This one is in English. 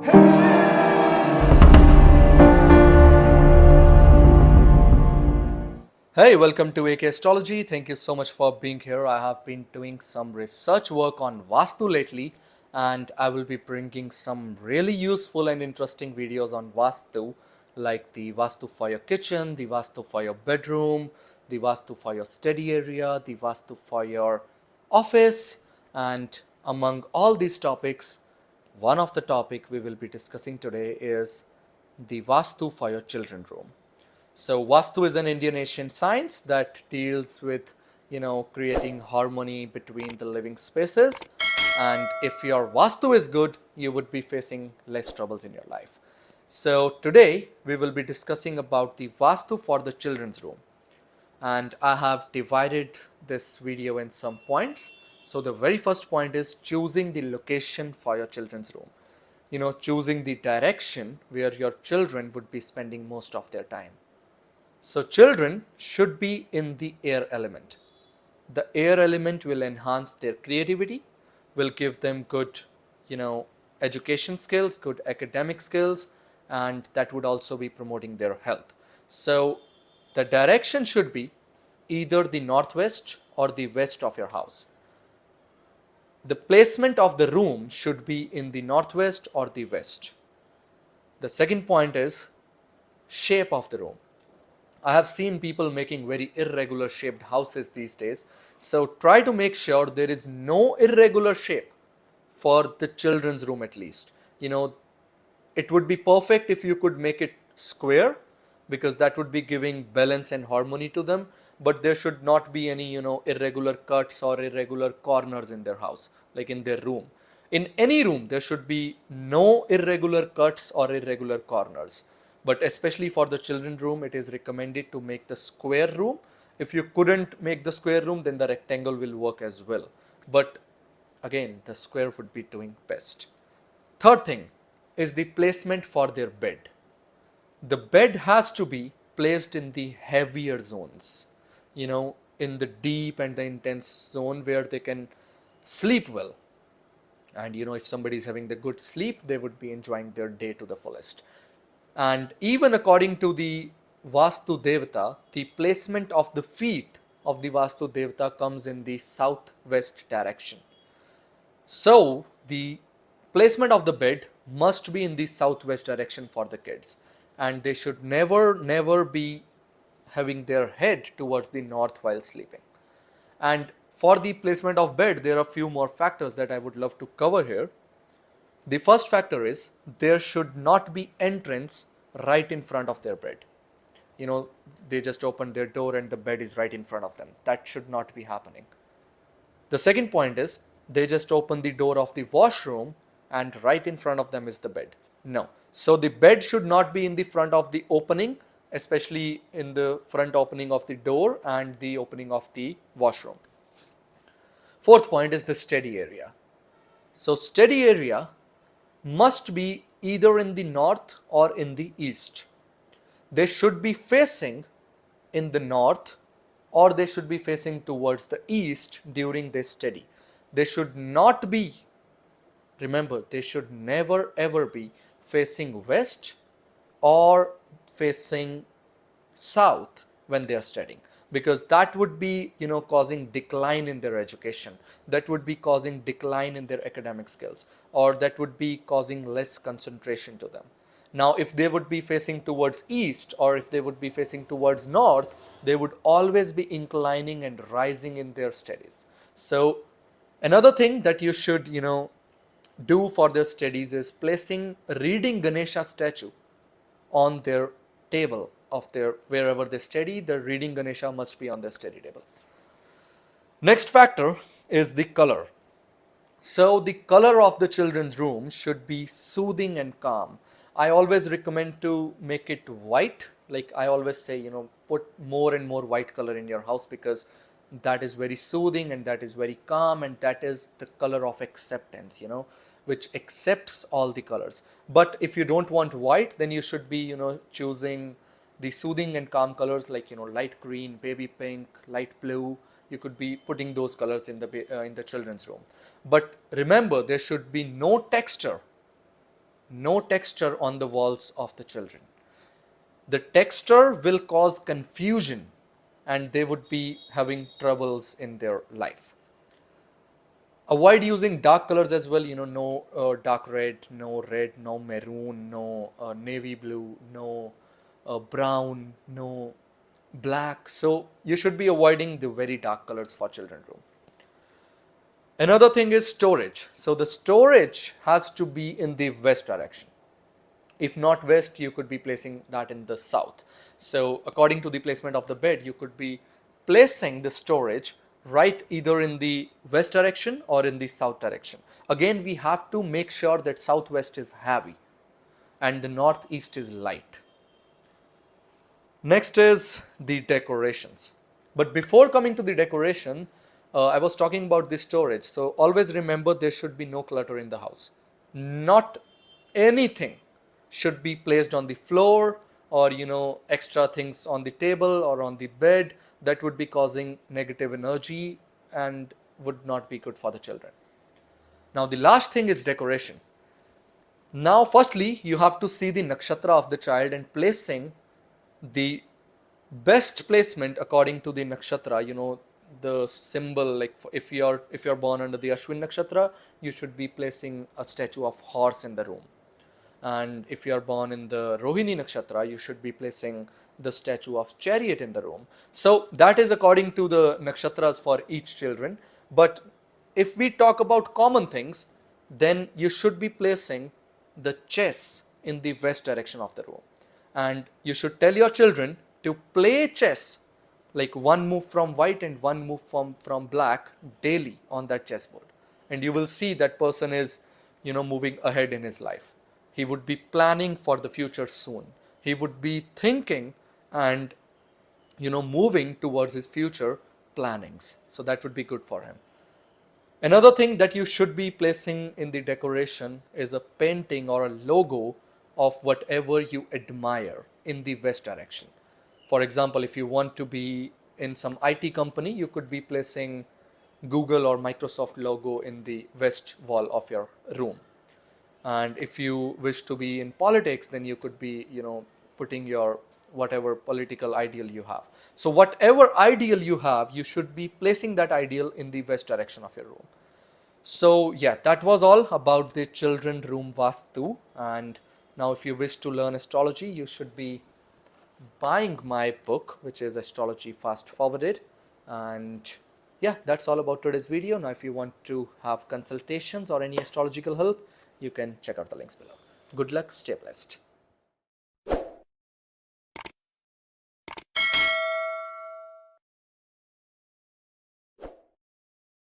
Hey, welcome to AK Astrology. Thank you so much for being here. I have been doing some research work on Vastu lately, and I will be bringing some really useful and interesting videos on Vastu, like the Vastu for your kitchen, the Vastu for your bedroom, the Vastu for your study area, the Vastu for your office, and among all these topics, one of the topic we will be discussing today is the Vastu for your children room. So Vastu is an Indian ancient science that deals with, creating harmony between the living spaces. And if your Vastu is good, you would be facing less troubles in your life. So today we will be discussing about the Vastu for the children's room. And I have divided this video in some points. So the very first point is choosing the location for your children's room. Choosing the direction where your children would be spending most of their time. So children should be in the air element. The air element will enhance their creativity, will give them good, education skills, good academic skills, and that would also be promoting their health. So the direction should be either the northwest or the west of your house. The placement of the room should be in the northwest or the west. The second point is shape of the room. I have seen people making very irregular shaped houses these days. So try to make sure there is no irregular shape for the children's room at least. It would be perfect if you could make it square because that would be giving balance and harmony to them. But there should not be any, irregular cuts or irregular corners in their house, like in their room. In any room, there should be no irregular cuts or irregular corners. But especially for the children room, it is recommended to make the square room. If you couldn't make the square room, then the rectangle will work as well. But again, the square would be doing best. Third thing is the placement for their bed. The bed has to be placed in the heavier zones, in the deep and the intense zone where they can sleep well. And if somebody is having the good sleep, they would be enjoying their day to the fullest. And even according to the Vastu Devata, the placement of the feet of the Vastu Devata comes in the southwest direction. So the placement of the bed must be in the southwest direction for the kids. And they should never be having their head towards the north while sleeping. And for the placement of bed, there are a few more factors that I would love to cover here. The first factor is there should not be entrance right in front of their bed. They just open their door and the bed is right in front of them. That should not be happening. The second point is they just open the door of the washroom and right in front of them is the bed. No. So the bed should not be in the front of the opening, especially in the front opening of the door and the opening of the washroom. Fourth point is the study area. So study area must be either in the north or in the east. They should be facing in the north or they should be facing towards the east during their study. They should not be, remember, they should never ever be facing west or facing south when they are studying, because that would be causing decline in their education, that would be causing decline in their academic skills, or that would be causing less concentration to them. Now if they would be facing towards east or if they would be facing towards north, they would always be inclining and rising in their studies. So another thing that you should do for their studies is placing reading Ganesha statue on their table of their wherever they study. The reading Ganesha must be on their study table. Next factor is the color. So the color of the children's room should be soothing and calm. I always recommend to make it white. Like I always say, put more and more white color in your house because that is very soothing and that is very calm and that is the color of acceptance, which accepts all the colors. But if you don't want white, then you should be, choosing the soothing and calm colors like, light green, baby pink, light blue. You could be putting those colors in the children's room. But remember, there should be no texture, no texture on the walls of the children. The texture will cause confusion and they would be having troubles in their life. Avoid using dark colors as well, no dark red, no maroon, no navy blue, no brown, no black. So you should be avoiding the very dark colors for children's room. Another thing is storage. So the storage has to be in the west direction. If not west, you could be placing that in the south. So according to the placement of the bed, you could be placing the storage right either in the west direction or in the south direction. Again, we have to make sure that southwest is heavy and the northeast is light. Next is the decorations. But before coming to the decoration, I was talking about the storage. So always remember there should be no clutter in the house. Not anything should be placed on the floor or extra things on the table or on the bed that would be causing negative energy and would not be good for the children. Now the last thing is decoration. Now firstly you have to see the nakshatra of the child and placing the best placement according to the nakshatra, the symbol, like if you're born under the Ashwin nakshatra, you should be placing a statue of horse in the room. And if you are born in the Rohini nakshatra, you should be placing the statue of chariot in the room. So that is according to the nakshatras for each children. But if we talk about common things, then you should be placing the chess in the west direction of the room. And you should tell your children to play chess, like one move from white and one move from black daily on that chessboard. And you will see that person is, moving ahead in his life. He would be planning for the future soon. He would be thinking and, moving towards his future plannings. So that would be good for him. Another thing that you should be placing in the decoration is a painting or a logo of whatever you admire in the west direction. For example, if you want to be in some IT company, you could be placing Google or Microsoft logo in the west wall of your room. And if you wish to be in politics, then you could be, putting your whatever political ideal you have. So whatever ideal you have, you should be placing that ideal in the west direction of your room. So yeah, that was all about the children room Vastu. And now if you wish to learn astrology, you should be buying my book, which is Astrology Fast Forwarded. And yeah, that's all about today's video. Now if you want to have consultations or any astrological help, you can check out the links below. Good luck, stay blessed.